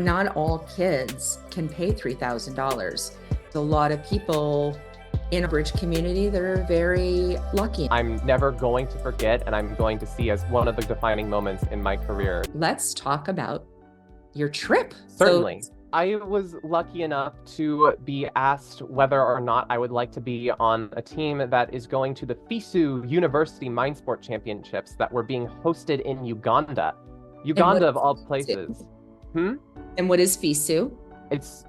Not all kids can pay $3,000. A lot of people in a bridge community that are very lucky. I'm never going to forget, and I'm going to see as one of the defining moments in my career. Let's talk about your trip. Certainly. I was lucky enough to be asked whether or not I would like to be on a team that is going to the FISU University Mindsport Championships that were being hosted in Uganda. Uganda of all places. And what is FISU? It's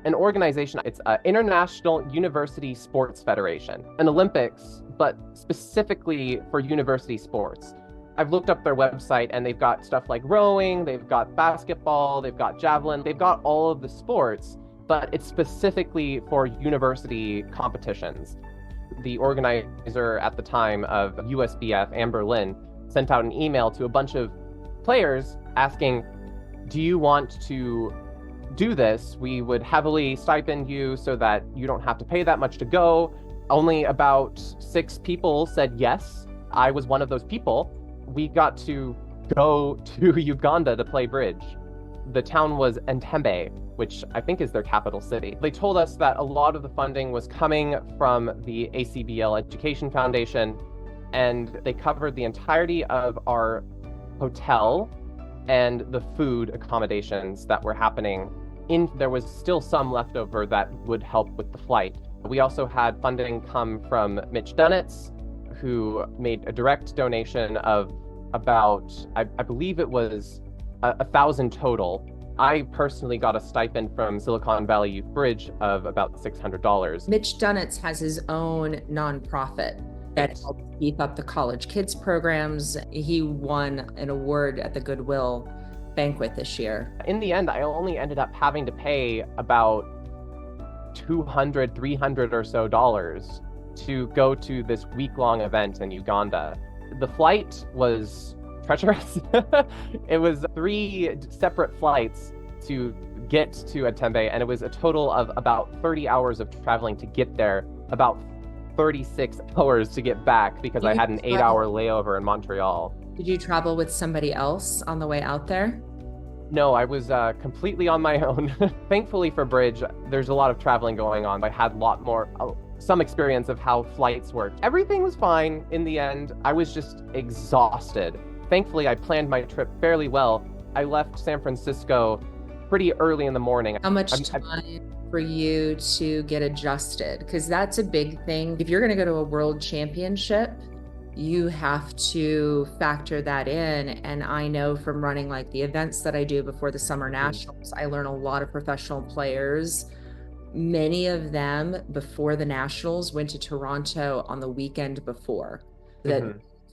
an organization. It's an International University Sports Federation, an Olympics, but specifically for university sports. I've looked up their website and they've got stuff like rowing, they've got basketball, they've got javelin, they've got all of the sports, but it's specifically for university competitions. The organizer at the time of USBF, Amber Lynn, sent out an email to a bunch of players asking, do you want to do this? We would heavily stipend you so that you don't have to pay that much to go. Only about 6 people said yes. I was one of those people. We got to go to Uganda to play bridge. The town was Entebbe, which I think is their capital city. They told us that a lot of the funding was coming from the acbl Education Foundation, and they covered the entirety of our hotel and the food accommodations that were happening. There was still some left over that would help with the flight. We also had funding come from Mitch Dunitz, who made a direct donation of about, I believe it was 1,000 total. I personally got a stipend from Silicon Valley Youth Bridge of about $600. Mitch Dunitz has his own nonprofit that helps beef up the college kids programs. He won an award at the Goodwill banquet this year. In the end, I only ended up having to pay about $200, $300 or so dollars to go to this week-long event in Uganda. The flight was treacherous. It was 3 separate flights to get to Entebbe, and it was a total of about 30 hours of traveling to get there, about 36 hours to get back because I had an 8-hour layover in Montreal. Did you travel with somebody else on the way out there? No, I was completely on my own. Thankfully for bridge, there's a lot of traveling going on. I had some experience of how flights worked. Everything was fine in the end. I was just exhausted. Thankfully, I planned my trip fairly well. I left San Francisco pretty early in the morning. How much time for you to get adjusted? Because that's a big thing. If you're going to go to a world championship, you have to factor that in. And I know from running like the events that I do before the summer nationals, I learn a lot of professional players. Many of them before the nationals went to Toronto on the weekend before that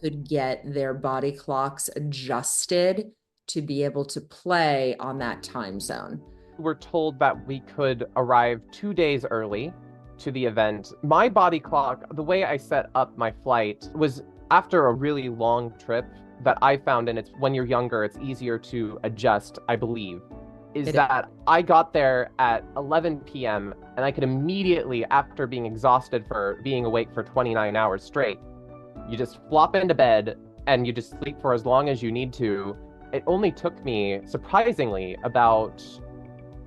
could get their body clocks adjusted to be able to play on that time zone. We're told that we could arrive 2 days early to the event. My body clock, the way I set up my flight was after a really long trip that I found, and it's when you're younger, it's easier to adjust, I believe, that I got there at 11 p.m. and I could immediately, after being exhausted for being awake for 29 hours straight, you just flop into bed and you just sleep for as long as you need to. It only took me, surprisingly, about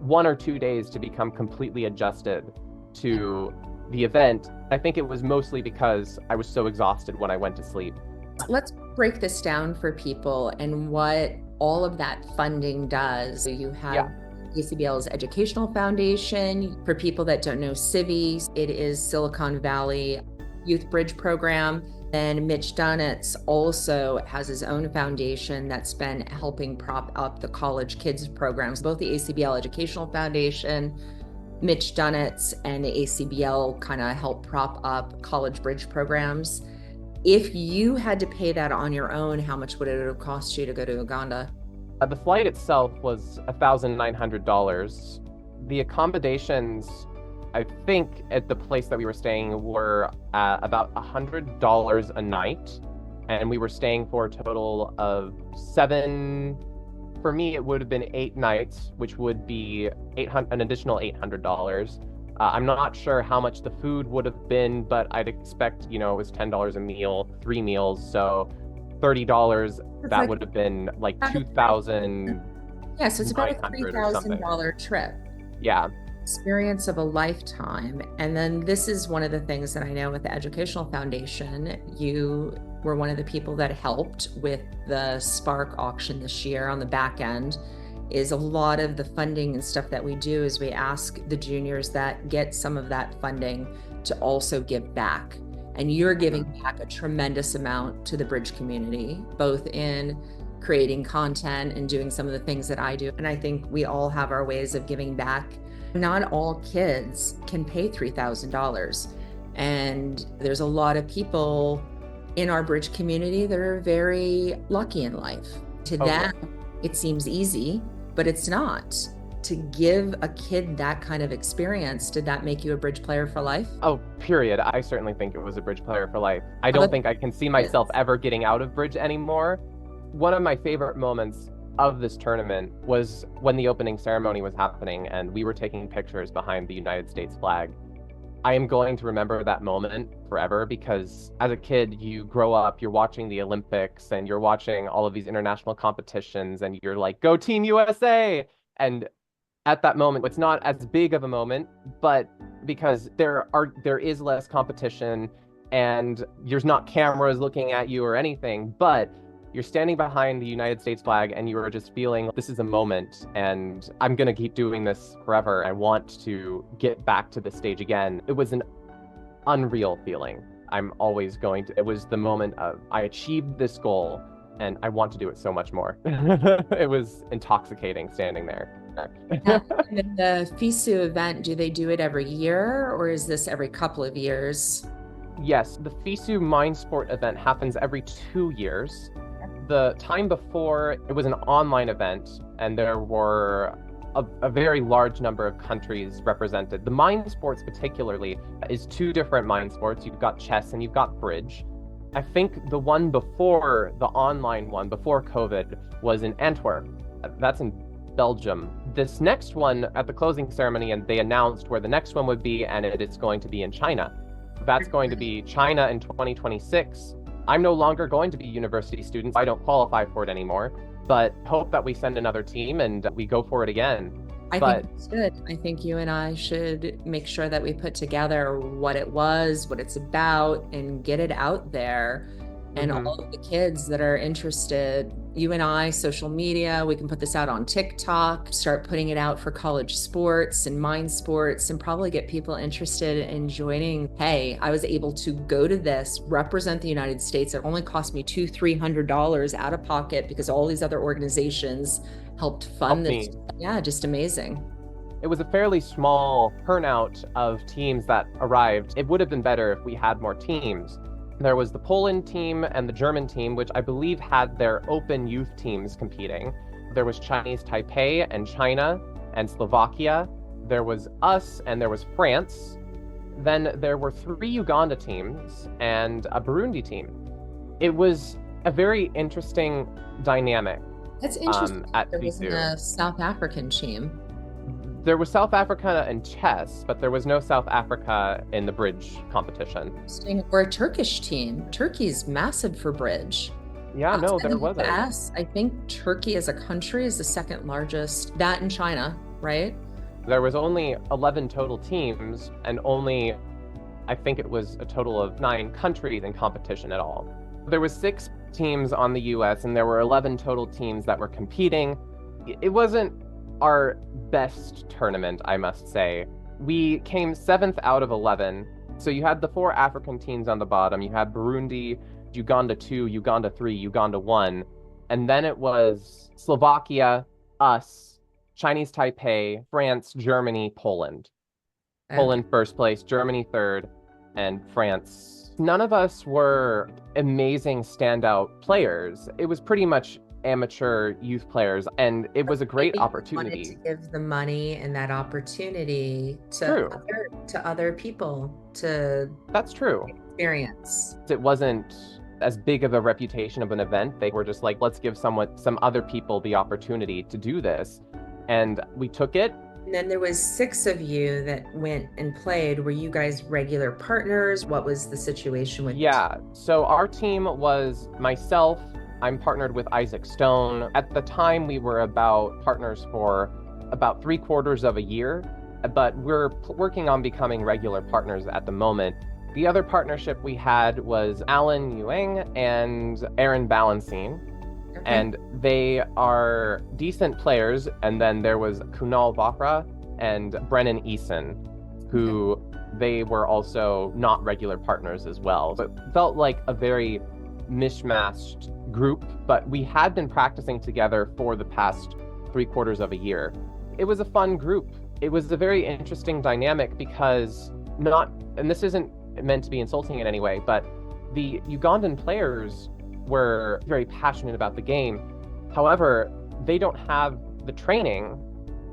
1 or 2 days to become completely adjusted to the event. I think it was mostly because I was so exhausted when I went to sleep. Let's break this down for people and what all of that funding does. You have acbl's Educational Foundation. For people that don't know Civi, it is Silicon Valley Youth Bridge Program. And Mitch Dunitz also has his own foundation that's been helping prop up the college kids programs. Both the acbl Educational Foundation, Mitch Dunitz, and the acbl kind of help prop up college bridge programs. If you had to pay that on your own, how much would it have cost you to go to Uganda? The flight itself was $1,900. The accommodations, I think, at the place that we were staying were about $100 a night, and we were staying for a total of 7. For me, it would have been 8 nights, which would be an additional $800. I'm not sure how much the food would have been, but I'd expect, it was $10 a meal, 3 meals, so $30. That would have been like $2,000 Yeah, so it's about a 900 or something. $3,000 trip. Yeah. Experience of a lifetime. And then this is one of the things that I know with the Educational Foundation, you were one of the people that helped with the Spark auction this year on the back end. Is a lot of the funding and stuff that we do is we ask the juniors that get some of that funding to also give back. And you're giving back a tremendous amount to the Bridge community, both in creating content and doing some of the things that I do. And I think we all have our ways of giving back. Not all kids can pay $3,000. And there's a lot of people in our Bridge community that are very lucky in life. To them, it seems easy, but it's not. To give a kid that kind of experience, did that make you a Bridge player for life? Oh, period. I certainly think it was a Bridge player for life. I don't think I can see myself ever getting out of Bridge anymore. One of my favorite moments of this tournament was when the opening ceremony was happening and we were taking pictures behind the United States flag. I am going to remember that moment forever because as a kid, you grow up, you're watching the Olympics and you're watching all of these international competitions and you're like, go Team USA! And at that moment, it's not as big of a moment, but because there is less competition and there's not cameras looking at you or anything, but you're standing behind the United States flag and you are just feeling this is a moment and I'm going to keep doing this forever. I want to get back to the stage again. It was an unreal feeling. I'm always going to, it was the moment of I achieved this goal and I want to do it so much more. It was intoxicating standing there. Yeah. And then the FISU event, do they do it every year or is this every couple of years? Yes, the FISU Mindsport event happens every 2 years. The time before, it was an online event, and there were a very large number of countries represented. The Mindsports particularly is 2 different Mindsports. You've got chess and you've got bridge. I think the one before, the online one, before COVID, was in Antwerp. That's in Belgium. This next one, at the closing ceremony, and they announced where the next one would be, and it is going to be in China. That's going to be China in 2026. I'm no longer going to be university students. I don't qualify for it anymore, but hope that we send another team and we go for it again. I think it's good. I think you and I should make sure that we put together what it was, what it's about, and get it out there. And all of the kids that are interested, you and I, social media, we can put this out on TikTok, start putting it out for college sports and mind sports, and probably get people interested in joining. Hey, I was able to go to this, represent the United States. It only cost me $200-300 out of pocket because all these other organizations helped fund this. Yeah, just amazing. It was a fairly small turnout of teams that arrived. It would have been better if we had more teams. There was the Poland team and the German team, which I believe had their open youth teams competing. There was Chinese Taipei and China and Slovakia. There was us and there was France. Then there were 3 Uganda teams and a Burundi team. It was a very interesting dynamic. That's interesting. At there FISU. wasn't a South African team. There was South Africa in chess, but there was no South Africa in the bridge competition. Interesting. Or a Turkish team. Turkey's massive for bridge. Yeah, no, there wasn't. I think Turkey as a country is the 2nd largest. That in China, right? There was only 11 total teams, and only, I think it was a total of 9 countries in competition at all. There was 6 teams on the US, and there were 11 total teams that were competing. It wasn't our best tournament, I must say. We came 7th out of 11. So you had the 4 African teams on the bottom. You had Burundi, Uganda 2, Uganda 3, Uganda 1. And then it was Slovakia, us, Chinese Taipei, France, Germany, Poland. Poland 1st place, Germany 3rd, and France. None of us were amazing standout players. It was pretty much amateur youth players, and it was a great opportunity. Wanted to give the money and that opportunity to other people to That's true. experience. It wasn't as big of a reputation of an event. They were just like, let's give some other people the opportunity to do this, and we took it. And then there was 6 of you that went and played. Were you guys regular partners? What was the situation with So our team was myself, I'm partnered with Isaac Stone. At the time, we were about partners for about 3/4 of a year, but we're working on becoming regular partners at the moment. The other partnership we had was Alan Yuang and Aaron Balancine, and they are decent players. And then there was Kunal Vahra and Brennan Eason, who they were also not regular partners as well. So it felt like a very mishmashed group, but we had been practicing together for the past 3/4 of a year. It was a fun group. It was a very interesting dynamic because and this isn't meant to be insulting in any way, but the Ugandan players were very passionate about the game. However, they don't have the training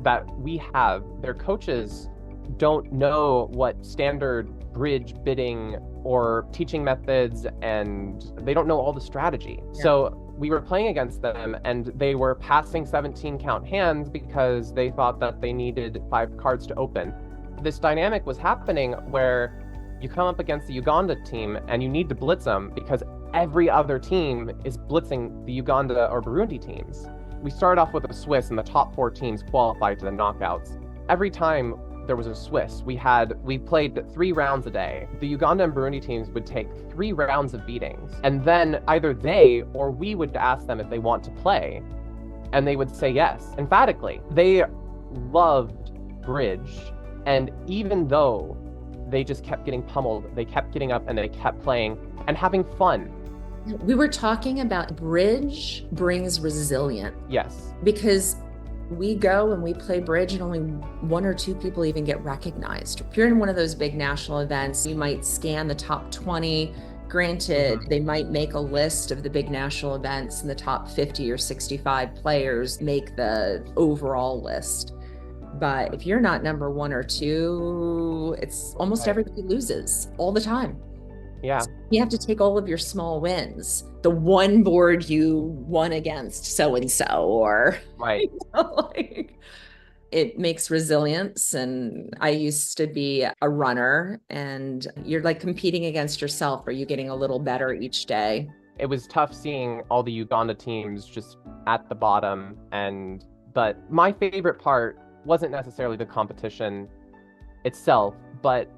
that we have. Their coaches don't know what standard bridge bidding or teaching methods, and they don't know all the strategy. Yeah. So we were playing against them, and they were passing 17 count hands because they thought that they needed 5 cards to open. This dynamic was happening where you come up against the Uganda team and you need to blitz them because every other team is blitzing the Uganda or Burundi teams. We started off with a Swiss, and the top 4 teams qualified to the knockouts. Every time there was a Swiss, we played 3 rounds a day. The Uganda and Burundi teams would take 3 rounds of beatings, and then either they or we would ask them if they want to play, and they would say yes, emphatically. They loved bridge, and even though they just kept getting pummeled, they kept getting up and they kept playing and having fun. We were talking about bridge brings resilience. Yes. Because we go and we play bridge and only 1 or 2 people even get recognized. If you're in one of those big national events, you might scan the top 20. Granted, they might make a list of the big national events, and the top 50 or 65 players make the overall list. But if you're not number 1 or 2, it's almost everybody loses all the time. Yeah. So you have to take all of your small wins. The one board you won against so-and-so, or right. It makes resilience. And I used to be a runner, and you're like competing against yourself. Are you getting a little better each day? It was tough seeing all the Uganda teams just at the bottom. But my favorite part wasn't necessarily the competition itself, but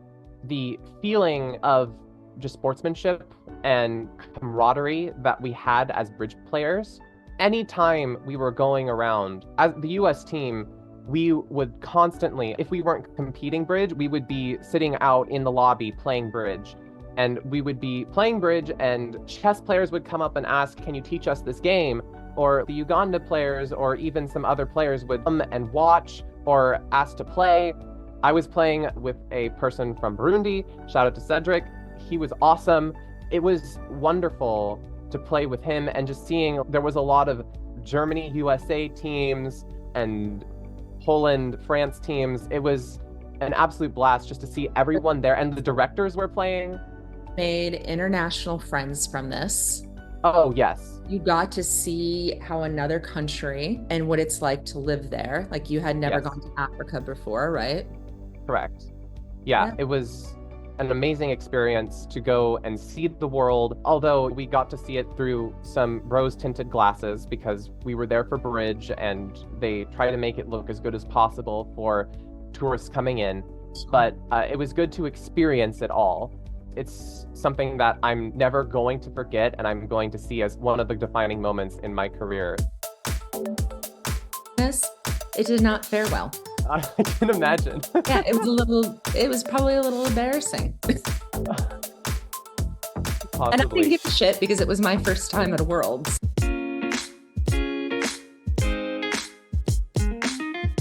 the feeling of just sportsmanship and camaraderie that we had as bridge players. Anytime we were going around, as the US team, we would constantly, if we weren't competing bridge, we would be sitting out in the lobby playing bridge. And we would be playing bridge, and chess players would come up and ask, can you teach us this game? Or the Uganda players or even some other players would come and watch or ask to play. I was playing with a person from Burundi. Shout out to Cedric. He was awesome. It was wonderful to play with him, and just seeing there was a lot of Germany, USA teams, and Poland, France teams. It was an absolute blast just to see everyone there, and the directors were playing. Made international friends from this. Oh, yes. You got to see how another country and what it's like to live there. Like, you had never gone to Africa before, right? Correct. Yeah, it was an amazing experience to go and see the world, although we got to see it through some rose-tinted glasses because we were there for bridge, and they try to make it look as good as possible for tourists coming in. But it was good to experience it all. It's something that I'm never going to forget, and I'm going to see as one of the defining moments in my career. It did not fare well. I can imagine. Yeah, it was probably a little embarrassing. Possibly. And I didn't give a shit because it was my first time at a Worlds.